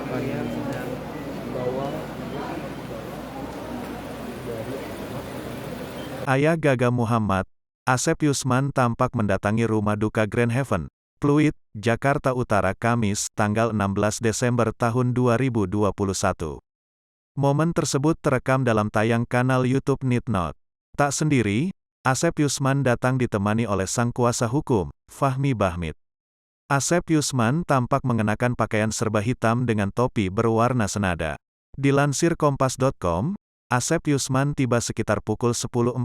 Kalian sedang bawa dari Ayah Gaga Muhammad, Asep Yusman tampak mendatangi rumah duka Grand Haven, Pluit, Jakarta Utara Kamis, tanggal 16 Desember tahun 2021. Momen tersebut terekam dalam tayang kanal YouTube Nitnot. Tak sendiri, Asep Yusman datang ditemani oleh sang kuasa hukum, Fahmi Bahmit. Asep Yusman tampak mengenakan pakaian serba hitam dengan topi berwarna senada. Dilansir Kompas.com, Asep Yusman tiba sekitar pukul 10.45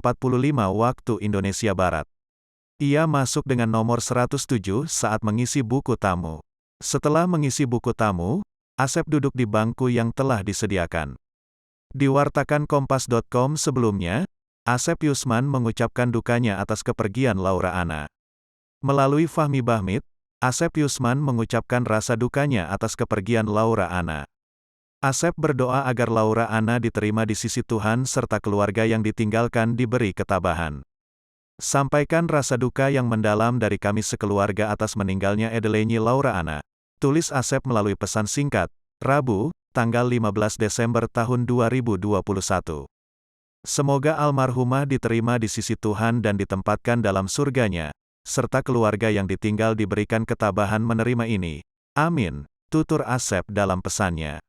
waktu Indonesia Barat. Ia masuk dengan nomor 107 saat mengisi buku tamu. Setelah mengisi buku tamu, Asep duduk di bangku yang telah disediakan. Diwartakan Kompas.com sebelumnya, Asep Yusman mengucapkan dukanya atas kepergian Laura Anna. Melalui Fahmi Bahmit, Asep Yusman mengucapkan rasa dukanya atas kepergian Laura Anna. Asep berdoa agar Laura Anna diterima di sisi Tuhan serta keluarga yang ditinggalkan diberi ketabahan. Sampaikan rasa duka yang mendalam dari kami sekeluarga atas meninggalnya Edelenyi Laura Anna, tulis Asep melalui pesan singkat, Rabu, tanggal 15 Desember tahun 2021. Semoga almarhumah diterima di sisi Tuhan dan ditempatkan dalam surganya, serta keluarga yang ditinggal diberikan ketabahan menerima ini. Amin, tutur Asep dalam pesannya.